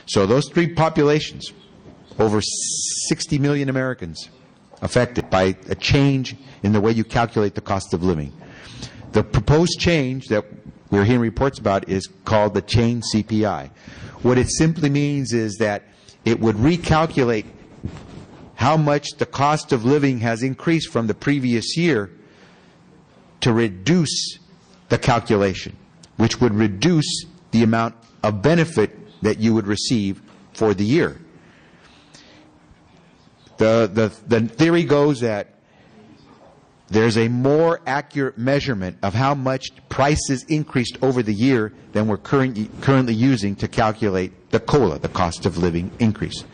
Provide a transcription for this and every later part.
So those three populations, over 60 million Americans affected by a change in the way you calculate the cost of living. The proposed change that we're hearing reports about is called the chain CPI. What it simply means is that it would recalculate how much the cost of living has increased from the previous year to reduce the calculation, which would reduce the amount of benefit that you would receive for the year. The theory goes that there's a more accurate measurement of how much prices increased over the year than we're currently using to calculate the COLA, the cost of living increase.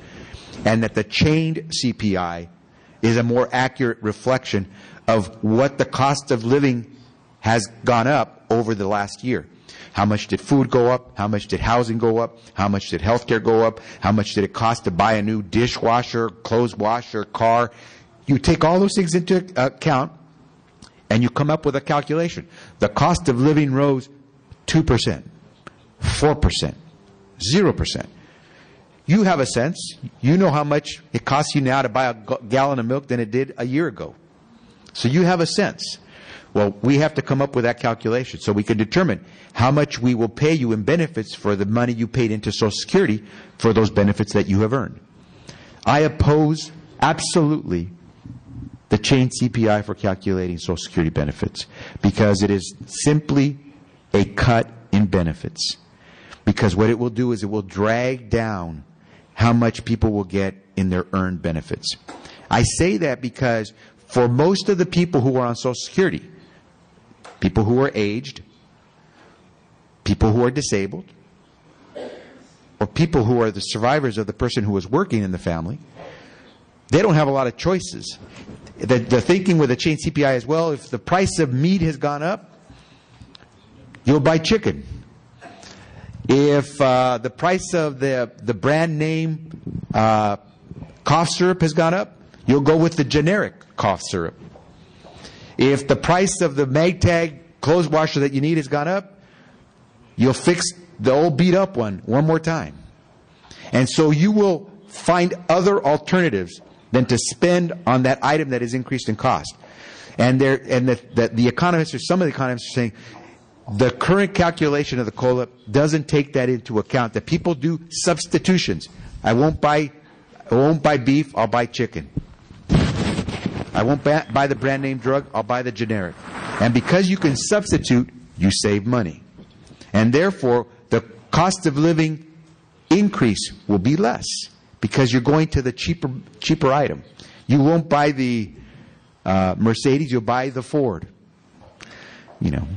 And that the chained CPI is a more accurate reflection of what the cost of living has gone up over the last year. How much did food go up? How much did housing go up? How much did healthcare go up? How much did it cost to buy a new dishwasher, clothes washer, car? You take all those things into account, and you come up with a calculation. The cost of living rose 2%, 4%, 0%. You have a sense. You know how much it costs you now to buy a gallon of milk than it did a year ago. So you have a sense. Well, we have to come up with that calculation so we can determine how much we will pay you in benefits for the money you paid into Social Security for those benefits that you have earned. I oppose absolutely the chain CPI for calculating Social Security benefits because it is simply a cut in benefits. Because what it will do is it will drag down how much people will get in their earned benefits. I say that because for most of the people who are on Social Security, people who are aged, people who are disabled, or people who are the survivors of the person who was working in the family, they don't have a lot of choices. The thinking with the chain CPI is, well, if the price of meat has gone up, you'll buy chicken. If the price of the brand name cough syrup has gone up, you'll go with the generic cough syrup. If the price of the Magtag clothes washer that you need has gone up, you'll fix the old beat up one more time. And so you will find other alternatives than to spend on that item that is increased in cost. And the economists, or some of the economists, are saying the current calculation of the COLA doesn't take that into account, that people do substitutions. I won't buy beef, I'll buy chicken. I won't buy the brand name drug, I'll buy the generic. And because you can substitute, you save money. And therefore, the cost of living increase will be less because you're going to the cheaper item. You won't buy the Mercedes, you'll buy the Ford. You know.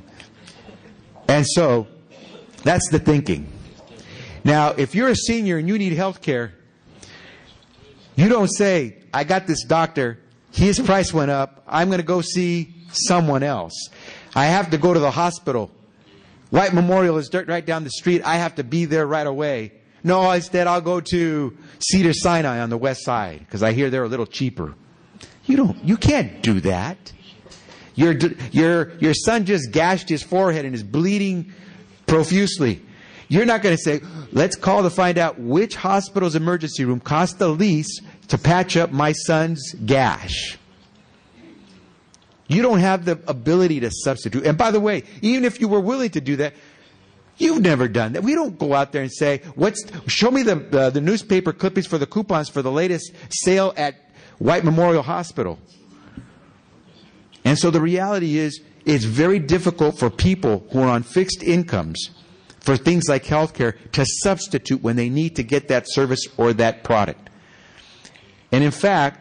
And so, that's the thinking. Now, if you're a senior and you need health care, you don't say, I got this doctor, his price went up, I'm going to go see someone else. I have to go to the hospital. White Memorial is right down the street. I have to be there right away. No, instead I'll go to Cedars-Sinai on the west side because I hear they're a little cheaper. You can't do that. Your son just gashed his forehead and is bleeding profusely. You're not going to say, let's call to find out which hospital's emergency room costs the least to patch up my son's gash. You don't have the ability to substitute. And by the way, even if you were willing to do that, you've never done that. We don't go out there and say, show me the newspaper clippings for the coupons for the latest sale at White Memorial Hospital. And so the reality is, it's very difficult for people who are on fixed incomes for things like health care to substitute when they need to get that service or that product. And in fact,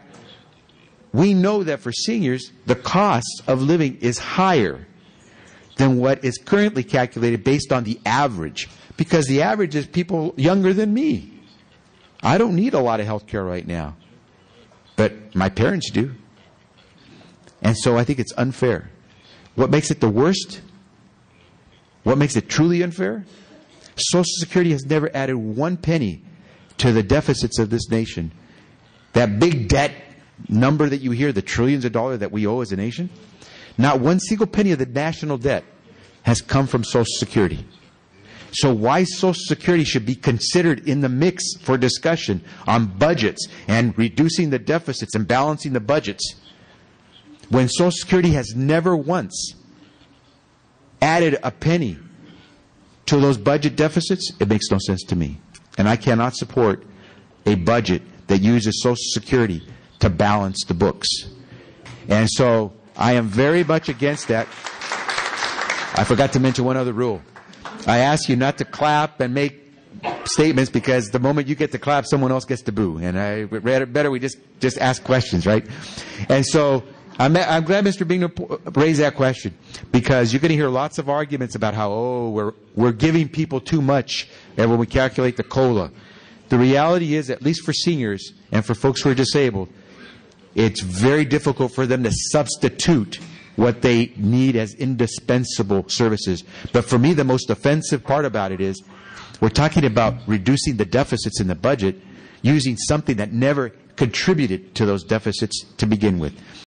we know that for seniors, the cost of living is higher than what is currently calculated based on the average. Because the average is people younger than me. I don't need a lot of health care right now. But my parents do. And so I think it's unfair. What makes it the worst? What makes it truly unfair? Social Security has never added one penny to the deficits of this nation. That big debt number that you hear, the trillions of dollars that we owe as a nation, not one single penny of the national debt has come from Social Security. So why Social Security should be considered in the mix for discussion on budgets and reducing the deficits and balancing the budgets when Social Security has never once added a penny to those budget deficits, it makes no sense to me. And I cannot support a budget that uses Social Security to balance the books. And so I am very much against that. I forgot to mention one other rule. I ask you not to clap and make statements, because the moment you get to clap, someone else gets to boo. And better we just ask questions, right? And so I'm glad Mr. Bingner raised that question, because you're going to hear lots of arguments about how, we're giving people too much when we calculate the COLA. The reality is, at least for seniors and for folks who are disabled, it's very difficult for them to substitute what they need as indispensable services. But for me, the most offensive part about it is we're talking about reducing the deficits in the budget using something that never contributed to those deficits to begin with.